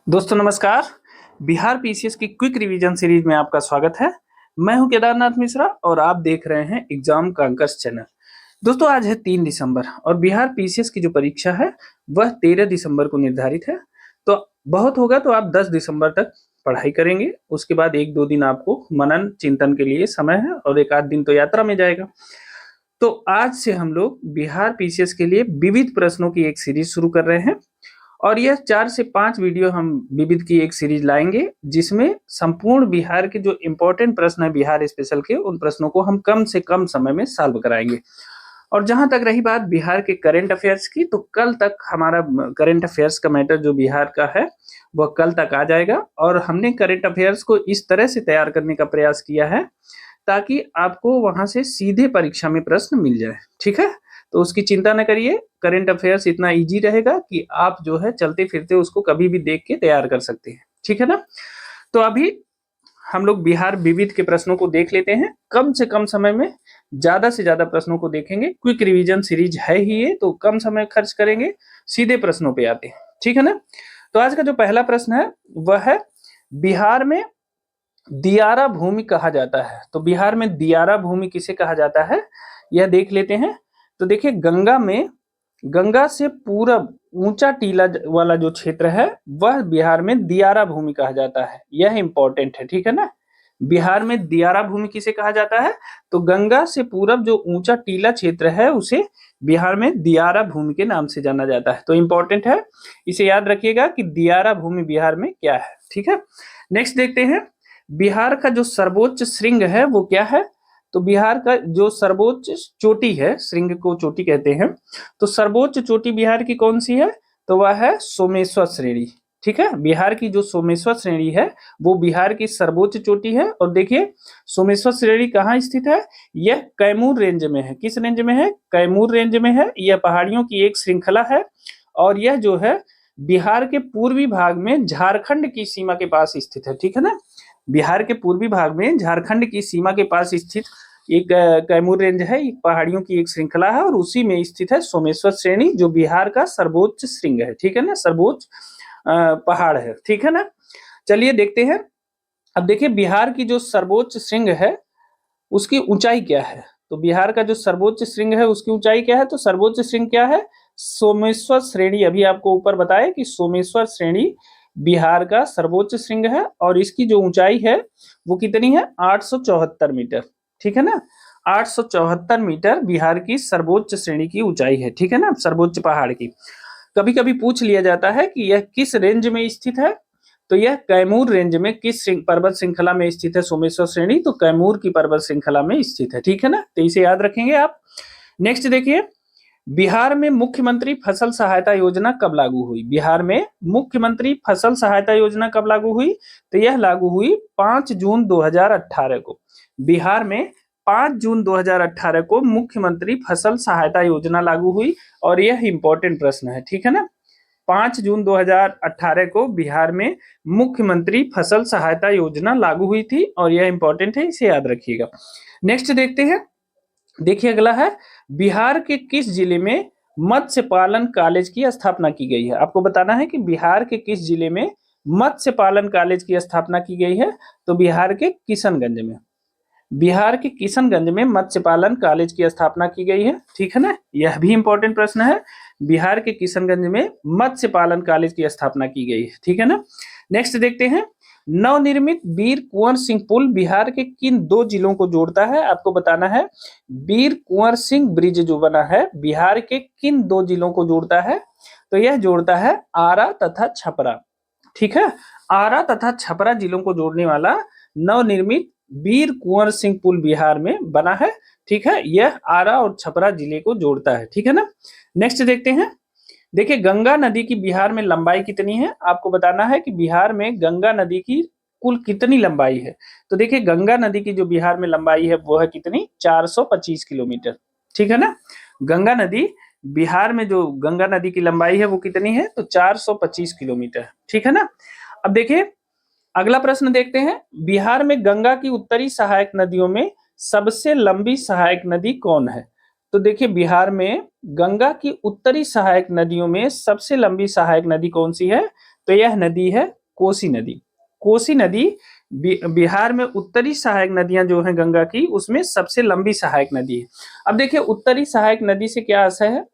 दोस्तों नमस्कार। बिहार पीसीएस की क्विक रिवीजन सीरीज में आपका स्वागत है। मैं हूं केदारनाथ मिश्रा और आप देख रहे हैं एग्जाम कांकर्स चैनल। दोस्तों आज है 3 दिसंबर और बिहार पीसीएस की जो परीक्षा है वह 13 दिसंबर को निर्धारित है। तो बहुत होगा तो आप 10 दिसंबर तक पढ़ाई करेंगे। उसके बाद 1-2 दिन आपको मनन चिंतन के लिए समय है और एक आध दिन तो यात्रा में जाएगा। तो आज से हम लोग बिहार पीसीएस के लिए विविध प्रश्नों की एक सीरीज शुरू कर रहे हैं और यह 4 से 5 वीडियो हम विविध की एक सीरीज लाएंगे जिसमें संपूर्ण बिहार के जो इम्पोर्टेंट प्रश्न है बिहार स्पेशल के उन प्रश्नों को हम कम से कम समय में सॉल्व कराएंगे। और जहां तक रही बात बिहार के करंट अफेयर्स की, तो कल तक हमारा करंट अफेयर्स का मैटर जो बिहार का है वह कल तक आ जाएगा और हमने करंट अफेयर्स को इस तरह से तैयार करने का प्रयास किया है ताकि आपको वहां से सीधे परीक्षा में प्रश्न मिल जाए। ठीक है, तो उसकी चिंता न करिए। करंट अफेयर्स इतना इजी रहेगा कि आप जो है चलते फिरते उसको कभी भी देख के तैयार कर सकते हैं। ठीक है ना। तो अभी हम लोग बिहार विविध के प्रश्नों को देख लेते हैं। कम से कम समय में ज्यादा से ज्यादा प्रश्नों को देखेंगे। क्विक रिवीजन सीरीज है ही ये, तो कम समय खर्च करेंगे, सीधे प्रश्नों पे आते हैं। ठीक है ना। तो आज का जो पहला प्रश्न है वह है बिहार में दियारा भूमि कहा जाता है। तो बिहार में दियारा भूमि किसे कहा जाता है यह देख लेते हैं। तो देखिए गंगा से पूरब ऊंचा टीला वाला जो क्षेत्र है वह बिहार में दियारा भूमि कहा जाता है। यह इंपॉर्टेंट है। ठीक है ना। बिहार में दियारा भूमि किसे कहा जाता है? तो गंगा से पूरब जो ऊंचा टीला क्षेत्र है उसे बिहार में दियारा भूमि के नाम से जाना जाता है। तो इंपॉर्टेंट है, इसे याद रखिएगा कि दियारा भूमि बिहार में क्या है। ठीक है। नेक्स्ट देखते हैं बिहार का जो सर्वोच्च श्रृंग है वो क्या है। तो बिहार का जो सर्वोच्च चोटी है, श्रृंग को चोटी कहते हैं, तो सर्वोच्च चोटी बिहार की कौन सी है? तो वह है सोमेश्वर श्रेणी। ठीक है, बिहार की जो सोमेश्वर श्रेणी है वो बिहार की सर्वोच्च चोटी है। और देखिए सोमेश्वर श्रेणी कहाँ स्थित है? यह कैमूर रेंज में है। किस रेंज में है? कैमूर रेंज में है। यह पहाड़ियों की एक श्रृंखला है और यह जो है बिहार के पूर्वी भाग में झारखंड की सीमा के पास स्थित है। ठीक है ना। बिहार के पूर्वी भाग में झारखंड की सीमा के पास स्थित एक कैमूर रेंज है, एक पहाड़ियों की एक श्रृंखला है और उसी में स्थित है सोमेश्वर श्रेणी जो बिहार का सर्वोच्च श्रृंग है। ठीक है ना, सर्वोच्च पहाड़ है। ठीक है ना। चलिए देखते हैं। अब देखिए बिहार की जो सर्वोच्च श्रृंग है उसकी ऊंचाई क्या है। तो बिहार का जो सर्वोच्च श्रृंग है उसकी ऊंचाई क्या है? तो सर्वोच्च श्रृंग क्या है? सोमेश्वर श्रेणी। अभी आपको ऊपर बताया कि सोमेश्वर श्रेणी बिहार का सर्वोच्च श्रृंग है और इसकी जो ऊंचाई है वो कितनी है? 874 मीटर। ठीक है ना। 874 मीटर बिहार की सर्वोच्च श्रेणी की ऊंचाई है। ठीक है ना, सर्वोच्च पहाड़ की। कभी कभी पूछ लिया जाता है कि यह किस रेंज में स्थित है। तो यह कैमूर रेंज में किस पर्वत श्रृंखला में स्थित है सोमेश्वर श्रेणी? तो कैमूर की पर्वत श्रृंखला में स्थित है। ठीक है ना, तो इसे याद रखेंगे आप। नेक्स्ट देखिए बिहार में मुख्यमंत्री फसल सहायता योजना कब लागू हुई? बिहार में मुख्यमंत्री फसल सहायता योजना कब लागू हुई? तो यह लागू हुई 5 जून 2018 को। बिहार में 5 जून 2018 को मुख्यमंत्री फसल सहायता योजना लागू हुई और यह इंपॉर्टेंट प्रश्न है। ठीक है ना। 5 जून 2018 को बिहार में मुख्यमंत्री फसल सहायता योजना लागू हुई थी और यह इंपॉर्टेंट है, इसे याद रखिएगा। नेक्स्ट देखते हैं। देखिए अगला है बिहार के किस जिले में मत्स्य पालन कॉलेज की स्थापना की गई है? आपको बताना है कि बिहार के किस जिले में मत्स्य पालन कॉलेज की स्थापना की गई है। तो बिहार के किशनगंज में। बिहार के किशनगंज में मत्स्य पालन कॉलेज की स्थापना की गई है। ठीक है ना, यह भी इंपॉर्टेंट प्रश्न है। बिहार के किशनगंज में मत्स्य पालन कॉलेज की स्थापना की गई है। ठीक है ना। नेक्स्ट देखते हैं नवनिर्मित वीर कुंवर सिंह पुल बिहार के किन 2 जिलों को जोड़ता है? आपको बताना है वीर कुंवर सिंह ब्रिज जो बना है बिहार के किन 2 जिलों को जोड़ता है? तो यह जोड़ता है आरा तथा छपरा। ठीक है, आरा तथा छपरा जिलों को जोड़ने वाला नवनिर्मित वीर कुंवर सिंह पुल बिहार में बना है। ठीक है, यह आरा और छपरा जिले को जोड़ता है। ठीक है ना। नेक्स्ट देखते हैं। देखिए गंगा नदी की बिहार में लंबाई कितनी है? आपको बताना है कि बिहार में गंगा नदी की कुल कितनी लंबाई है। तो देखिए गंगा नदी की जो बिहार में लंबाई है वो है कितनी? 425 किलोमीटर। ठीक है ना। गंगा नदी बिहार में जो गंगा नदी की लंबाई है वो कितनी है? तो 425 किलोमीटर। ठीक है ना। अब देखिए अगला प्रश्न देखते हैं। बिहार में गंगा की उत्तरी सहायक नदियों में सबसे लंबी सहायक नदी कौन है? तो देखिए बिहार में गंगा की उत्तरी सहायक नदियों में सबसे लंबी सहायक नदी कौन सी है? तो यह नदी है कोसी नदी। कोसी नदी बिहार में उत्तरी सहायक नदियां जो हैं गंगा की, उसमें सबसे लंबी सहायक नदी है। अब देखिए उत्तरी सहायक नदी से क्या आशय है।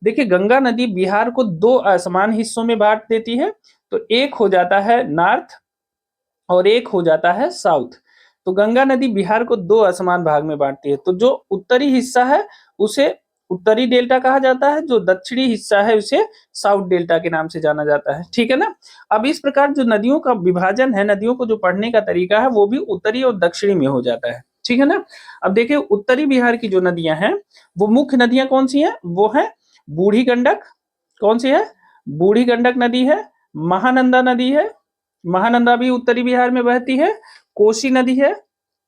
देखिए गंगा नदी बिहार को दो असमान हिस्सों में बांट देती है। तो एक हो जाता है नॉर्थ और एक हो जाता है साउथ। तो गंगा नदी बिहार को दो असमान भाग में बांटती है। तो जो उत्तरी हिस्सा है उसे उत्तरी डेल्टा कहा जाता है, जो दक्षिणी हिस्सा है उसे साउथ डेल्टा के नाम से जाना जाता है। ठीक है ना। अब इस प्रकार जो नदियों का विभाजन है, नदियों को जो पढ़ने का तरीका है वो भी उत्तरी और दक्षिणी में हो जाता है। ठीक है ना। अब देखिए उत्तरी बिहार की जो नदियां हैं वो मुख्य नदियां कौन सी हैं, वो है बूढ़ी गंडक। कौन सी है, बूढ़ी गंडक नदी है। महानंदा नदी है, महानंदा भी उत्तरी बिहार में बहती है। कोसी नदी है,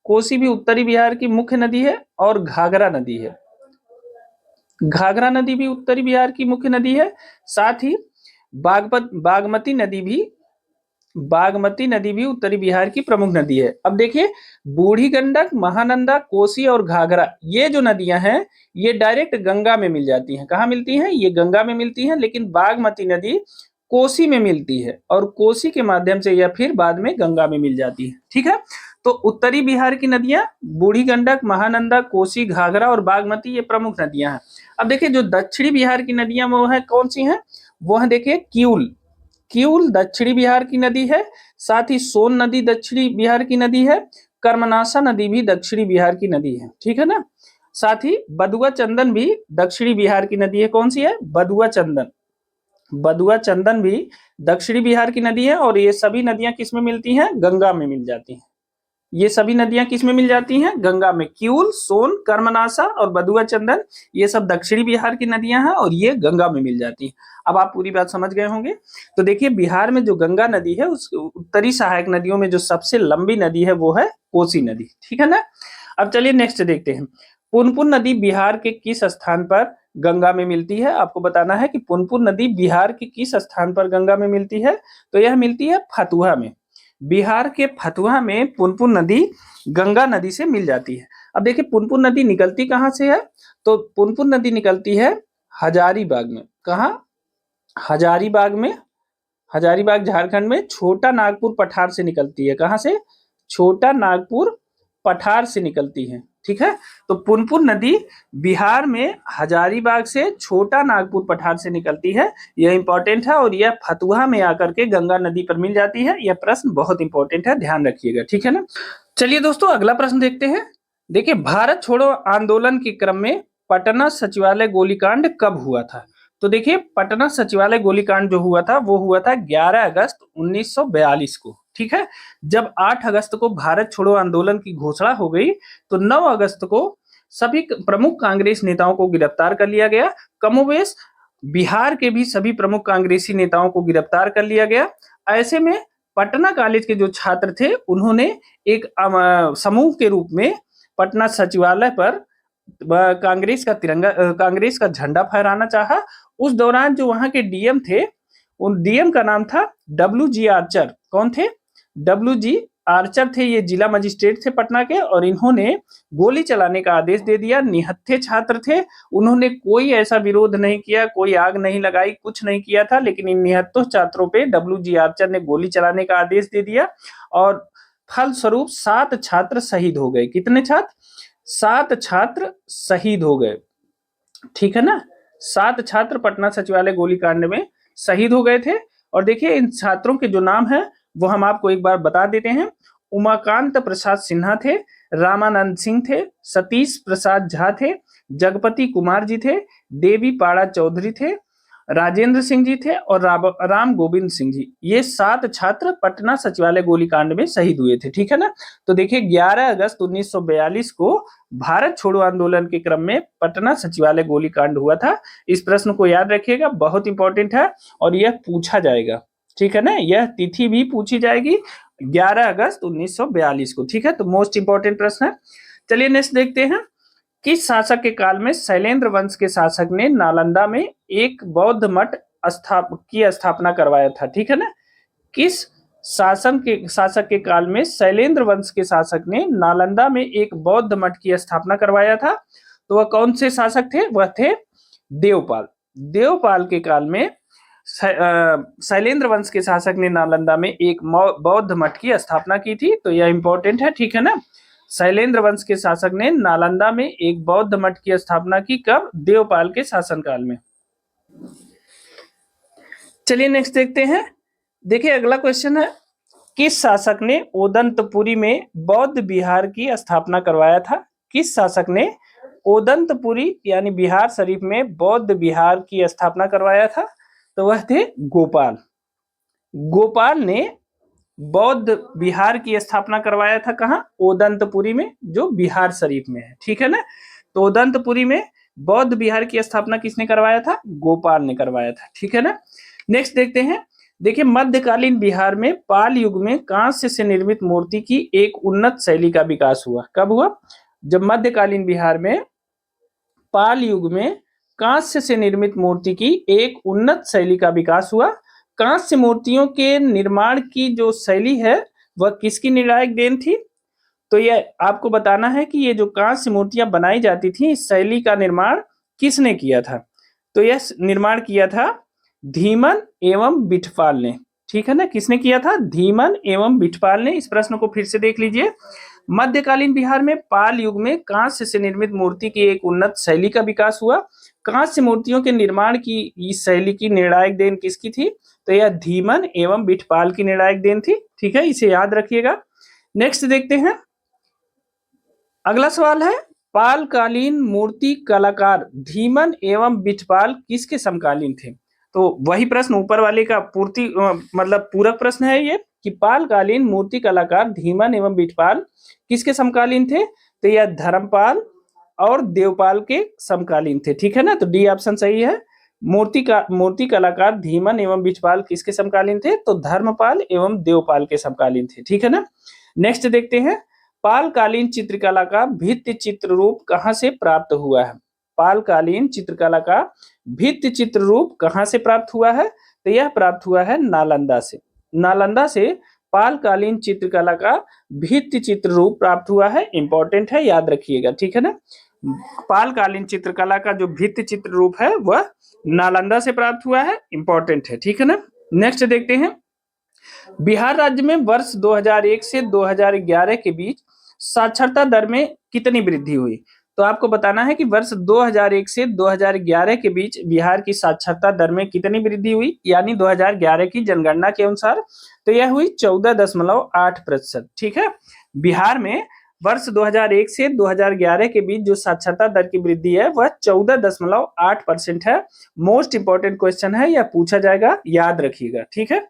कोसी भी उत्तरी बिहार की मुख्य नदी है। और घाघरा नदी है, घाघरा नदी भी उत्तरी बिहार की मुख्य नदी है। साथ ही बागमती नदी भी उत्तरी बिहार की प्रमुख नदी है। अब देखिए बूढ़ी गंडक, महानंदा, कोसी और घाघरा, ये जो नदियां हैं ये डायरेक्ट गंगा में मिल जाती हैं। कहाँ मिलती हैं, ये गंगा में मिलती हैं। लेकिन बागमती नदी कोसी में मिलती है और कोसी के माध्यम से यह फिर बाद में गंगा में मिल जाती है। ठीक है। तो उत्तरी बिहार की नदियां बूढ़ी गंडक, महानंदा, कोसी, घाघरा और बागमती, ये प्रमुख नदियां हैं। अब देखिए जो दक्षिणी बिहार की नदियां वो है कौन सी हैं, वो है देखिए किऊल। किऊल दक्षिणी बिहार की नदी है। साथ ही सोन नदी दक्षिणी बिहार की नदी है। कर्मनाशा नदी भी दक्षिणी बिहार की नदी है। ठीक है ना। साथ ही बदुआ चंदन भी दक्षिणी बिहार की नदी है। कौन सी है, बदुआ चंदन। बदुआ चंदन भी दक्षिणी बिहार की नदी है। और ये सभी नदियां किस में मिलती हैं, गंगा में मिल जाती हैं। ये सभी नदियां किस में मिल जाती हैं, गंगा में। किऊल, सोन, कर्मनाशा और बदुआ चंदन, ये सब दक्षिणी बिहार की नदियां हैं और ये गंगा में मिल जाती हैं। अब आप पूरी बात समझ गए होंगे। तो देखिए बिहार में जो गंगा नदी है उस उत्तरी सहायक नदियों में जो सबसे लंबी नदी है वो है कोसी नदी। ठीक है ना। अब चलिए नेक्स्ट देखते हैं। पुनपुन नदी बिहार के किस स्थान पर गंगा में मिलती है। आपको बताना है कि पुनपुन नदी बिहार के किस स्थान पर गंगा में मिलती है। तो यह मिलती है फतुहा में। बिहार के फतुहा में पुनपुन नदी गंगा नदी से मिल जाती है। अब देखिए पुनपुन नदी निकलती कहाँ से है, तो पुनपुन नदी निकलती है हजारीबाग में। कहाँ, हजारीबाग में। हजारीबाग झारखंड में छोटा नागपुर पठार से निकलती है। कहाँ से, छोटा नागपुर पठार से निकलती है। ठीक है। तो पुनपुन नदी बिहार में हजारीबाग से छोटा नागपुर पठार से निकलती है। यह इंपॉर्टेंट है और यह फतुहा में आकर के गंगा नदी पर मिल जाती है। यह प्रश्न बहुत इंपॉर्टेंट है, ध्यान रखिएगा। ठीक है ना। चलिए दोस्तों अगला प्रश्न देखते हैं। देखिए भारत छोड़ो आंदोलन के क्रम में पटना सचिवालय गोलीकांड कब हुआ था। तो देखिए पटना सचिवालय गोलीकांड जो हुआ था वो हुआ था 11 अगस्त 1942 को। ठीक है। जब 8 अगस्त को भारत छोड़ो आंदोलन की घोषणा हो गई तो 9 अगस्त को सभी प्रमुख कांग्रेस नेताओं को गिरफ्तार कर लिया गया। कमोबेश बिहार के भी सभी प्रमुख कांग्रेसी नेताओं को गिरफ्तार कर लिया गया। ऐसे में पटना कॉलेज के जो छात्र थे उन्होंने एक समूह के रूप में पटना सचिवालय पर कांग्रेस का तिरंगा, कांग्रेस का झंडा फहराना चाहा। उस दौरान जो वहां के डीएम थे, उन डीएम का नाम था डब्ल्यू.जी. आर्चर। कौन थे, डब्ल्यू.जी. आर्चर थे। ये जिला मजिस्ट्रेट थे पटना के और इन्होंने गोली चलाने का आदेश दे दिया। निहत्थे छात्र थे, उन्होंने कोई ऐसा विरोध नहीं किया, कोई आग नहीं लगाई, कुछ नहीं किया था। लेकिन इन निहत्थे छात्रों पे डब्ल्यू.जी. आर्चर ने गोली चलाने का आदेश दे दिया और फलस्वरूप 7 छात्र शहीद हो गए। कितने छात्र, 7 छात्र शहीद हो गए। ठीक है ना। 7 छात्र पटना सचिवालय गोलीकांड में शहीद हो गए थे। और देखिए इन छात्रों के जो नाम है वो हम आपको एक बार बता देते हैं। उमाकांत प्रसाद सिन्हा थे, रामानंद सिंह थे, सतीश प्रसाद झा थे, जगपति कुमार जी थे, देवी पाड़ा चौधरी थे, राजेंद्र सिंह जी थे और राम गोविंद सिंह जी। ये 7 छात्र पटना सचिवालय गोलीकांड में शहीद हुए थे। ठीक है ना। तो देखिए 11 अगस्त 1942 को भारत छोड़ो आंदोलन के क्रम में पटना सचिवालय गोलीकांड हुआ था। इस प्रश्न को याद रखिएगा, बहुत इंपॉर्टेंट है और यह पूछा जाएगा। ठीक है ना। यह तिथि भी पूछी जाएगी 11 अगस्त 1942 को। ठीक है। तो मोस्ट इंपॉर्टेंट प्रश्न है। चलिए नेक्स्ट देखते हैं। किस शासक के काल में शैलेंद्र वंश के शासक ने नालंदा में एक बौद्ध मठ की स्थापना करवाया था। ठीक है ना। किस शासक के काल में शैलेंद्र वंश के शासक ने नालंदा में एक बौद्ध मठ की स्थापना करवाया था। तो वह कौन से शासक थे, वह थे देवपाल। देवपाल के काल में शैलेंद्र वंश के शासक ने नालंदा में एक बौद्ध मठ की स्थापना की थी, तो यह इंपॉर्टेंट है, ठीक है ना। शैलेंद्र वंश के शासक ने नालंदा में एक बौद्ध मठ की स्थापना की, कब? देवपाल के शासनकाल में। चलिए नेक्स्ट देखते हैं। देखिए अगला क्वेश्चन है, किस शासक ने ओदंतपुरी में बौद्ध विहार की स्थापना करवाया था? किस शासक ने ओदंतपुरी यानी बिहार शरीफ में बौद्ध विहार की स्थापना करवाया था? तो वह थे गोपाल। गोपाल ने बौद्ध विहार की स्थापना करवाया था, कहाँ? ओदंतपुरी में, जो बिहार शरीफ में है, ठीक है ना। तो ओदंतपुरी में बौद्ध विहार की स्थापना किसने करवाया था? गोपाल ने करवाया था, ठीक है ना। नेक्स्ट देखते हैं। देखिए मध्यकालीन बिहार में पाल युग में कांस्य से निर्मित मूर्ति की एक उन्नत शैली का विकास हुआ। कब हुआ? जब मध्यकालीन बिहार में पाल युग में कांस्य से निर्मित मूर्ति की एक उन्नत शैली का विकास हुआ। कांस्य मूर्तियों के निर्माण की जो शैली है वह किसकी निर्णायक देन थी? तो यह आपको बताना है कि ये जो कांस्य मूर्तियां बनाई जाती थी, इस शैली का निर्माण किसने किया था? तो यह निर्माण किया था धीमन एवं बिठपाल ने, ठीक है ना। किसने किया था? धीमन एवं बिठपाल ने। इस प्रश्न को फिर से देख लीजिए। मध्यकालीन बिहार में पाल युग में कांस्य से निर्मित मूर्ति की एक उन्नत शैली का विकास हुआ। कांस्य मूर्तियों के निर्माण की इस शैली की निर्णायक देन किसकी थी? तो यह धीमन एवं बिठपाल की निर्णायक देन थी, ठीक है, इसे याद रखिएगा। नेक्स्ट देखते हैं। अगला सवाल है, पालकालीन मूर्ति कलाकार धीमन एवं बिठपाल किसके समकालीन थे? तो वही प्रश्न ऊपर वाले का पूर्ति मतलब पूरक प्रश्न है ये, कि पालकालीन मूर्ति कलाकार धीमन एवं बिठपाल किसके समकालीन थे? तो यह धर्मपाल और देवपाल के समकालीन थे, ठीक है ना। तो डी ऑप्शन सही है। मूर्ति कलाकार धीमन एवं बिठपाल किसके समकालीन थे? तो धर्मपाल एवं देवपाल के समकालीन थे, ठीक है ना। नेक्स्ट देखते हैं। पालकालीन चित्रकला का भित्ति चित्र रूप कहाँ से प्राप्त हुआ है? पालकालीन चित्रकला का भित्ति चित्र रूप कहाँ से प्राप्त हुआ है? तो यह प्राप्त हुआ है नालंदा से। नालंदा से पालकालीन चित्रकला का भित्ति चित्र रूप प्राप्त हुआ है, इंपॉर्टेंट है, याद रखिएगा, ठीक है ना। पालकालीन चित्रकला का जो भित्ति चित्र रूप है वह नालंदा से प्राप्त हुआ है, इंपॉर्टेंट है, ठीक है ना। नेक्स्ट देखते हैं। बिहार राज्य में वर्ष 2001 से 2011 के बीच साक्षरता दर में कितनी वृद्धि हुई? तो आपको बताना है कि वर्ष 2001 से 2011 के बीच बिहार की साक्षरता दर में कितनी वृद्धि हुई, यानी 2011 की जनगणना के अनुसार। तो यह हुई 14.8%, ठीक है। बिहार में वर्ष 2001 से 2011 के बीच जो साक्षरता दर की वृद्धि है वह 14.8% है। मोस्ट इंपॉर्टेंट क्वेश्चन है, यह पूछा जाएगा, याद रखिएगा, ठीक है।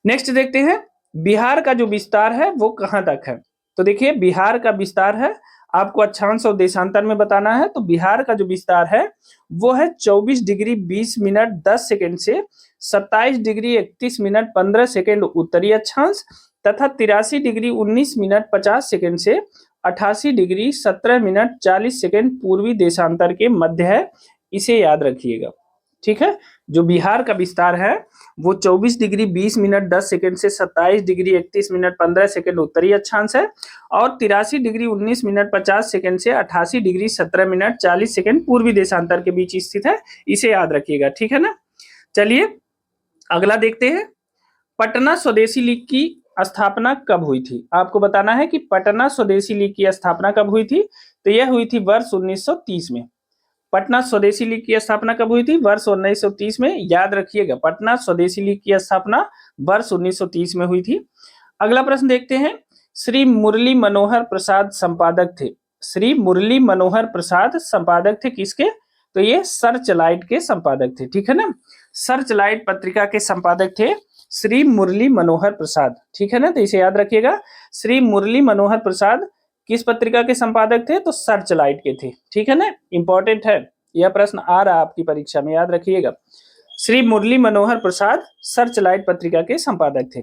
नेक्स्ट देखते हैं। बिहार का जो विस्तार है वो कहां तक है? तो देखिए बिहार का विस्तार है, आपको अक्षांश और देशांतर में बताना है। तो बिहार का जो विस्तार है वो है 24 डिग्री 20 मिनट 10 सेकेंड से 27 डिग्री 31 मिनट 15 सेकेंड उत्तरी अक्षांश तथा 83 डिग्री 19 मिनट 50 सेकेंड से 88 डिग्री 17 मिनट 40 सेकेंड पूर्वी देशांतर के मध्य है, इसे याद रखिएगा, ठीक है। जो बिहार का विस्तार है वो 24 डिग्री 20 मिनट 10 सेकेंड से 27 डिग्री 31 मिनट 15 सेकेंड उत्तरी अक्षांश है और 83 डिग्री 19 मिनट 50 सेकेंड से 88 डिग्री 17 मिनट 40 सेकेंड पूर्वी देशांतर के बीच स्थित है, इसे याद रखिएगा, ठीक है ना। चलिए अगला देखते हैं। पटना स्वदेशी लीग की स्थापना कब हुई थी? आपको बताना है कि पटना स्वदेशी लीग की स्थापना कब हुई थी? तो यह हुई थी वर्ष 1930 में। पटना स्वदेशी लीग की स्थापना कब हुई थी? वर्ष 1930 में, याद रखिएगा। पटना स्वदेशी लीग की स्थापना वर्ष 1930 में हुई थी। अगला प्रश्न देखते हैं। श्री मुरली मनोहर प्रसाद संपादक थे। श्री मुरली मनोहर प्रसाद संपादक थे किसके? तो ये सर्चलाइट के संपादक थे, ठीक है ना। सर्चलाइट पत्रिका के संपादक थे श्री मुरली मनोहर प्रसाद, ठीक है ना। तो इसे याद रखिएगा। श्री मुरली मनोहर प्रसाद किस पत्रिका के संपादक थे? तो सर्चलाइट के थे, ठीक है ना, इंपॉर्टेंट है, यह प्रश्न आ रहा है आपकी परीक्षा में, याद रखिएगा। श्री मुरली मनोहर प्रसाद सर्चलाइट पत्रिका के संपादक थे।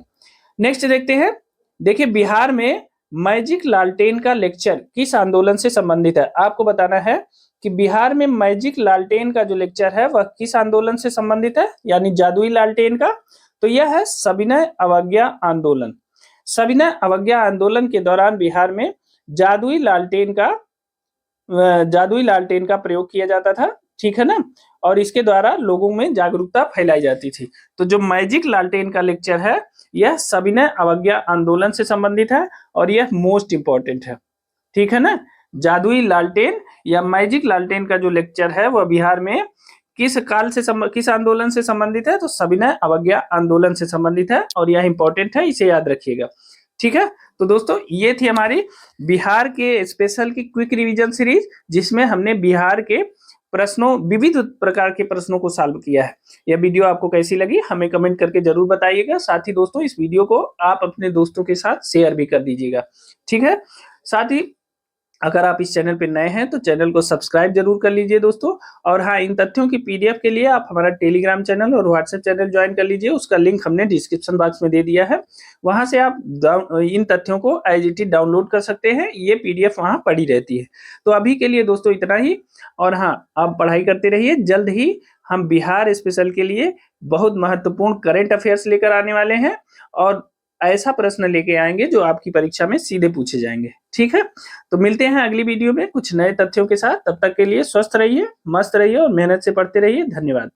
नेक्स्ट देखते हैं। देखिए बिहार में मैजिक लालटेन का लेक्चर किस आंदोलन से संबंधित है? आपको बताना है कि बिहार में मैजिक लालटेन का जो लेक्चर है वह किस आंदोलन से संबंधित है, यानी जादुई लालटेन का। तो यह है सविनय अवज्ञा आंदोलन। सविनय अवज्ञा आंदोलन के दौरान बिहार में जादुई लालटेन का प्रयोग किया जाता था, ठीक है ना, और इसके द्वारा लोगों में जागरूकता फैलाई जाती थी। तो जो मैजिक लालटेन का लेक्चर है यह सविनय अवज्ञा आंदोलन से संबंधित है और यह मोस्ट इंपॉर्टेंट है, ठीक है ना। जादुई लालटेन या मैजिक लालटेन का जो लेक्चर है वह बिहार में किस आंदोलन से संबंधित है, तो सविनय अवज्ञा आंदोलन से संबंधित है और यह इंपॉर्टेंट है, इसे याद रखिएगा, ठीक है। तो दोस्तों ये थी हमारी बिहार के स्पेशल की क्विक रिवीजन सीरीज, जिसमें हमने बिहार के प्रश्नों, विविध प्रकार के प्रश्नों को सॉल्व किया है। यह वीडियो आपको कैसी लगी हमें कमेंट करके जरूर बताइएगा। साथ ही दोस्तों इस वीडियो को आप अपने दोस्तों के साथ शेयर भी कर दीजिएगा, ठीक है। साथ ही अगर आप इस चैनल पे नए हैं तो चैनल को सब्सक्राइब जरूर कर लीजिए दोस्तों। और हाँ, इन तथ्यों की पीडीएफ के लिए आप हमारा टेलीग्राम चैनल और व्हाट्सएप चैनल ज्वाइन कर लीजिए, उसका लिंक हमने डिस्क्रिप्शन बॉक्स में दे दिया है। वहां से आप इन तथ्यों को एज इट इज डाउनलोड कर सकते हैं, ये पीडीएफ वहां पड़ी रहती है। तो अभी के लिए दोस्तों इतना ही, और हाँ आप पढ़ाई करते रहिए। जल्द ही हम बिहार स्पेशल के लिए बहुत महत्वपूर्ण करेंट अफेयर्स लेकर आने वाले हैं और ऐसा प्रश्न लेके आएंगे जो आपकी परीक्षा में सीधे पूछे जाएंगे, ठीक है। तो मिलते हैं अगली वीडियो में कुछ नए तथ्यों के साथ। तब तक के लिए स्वस्थ रहिए, मस्त रहिए और मेहनत से पढ़ते रहिए। धन्यवाद।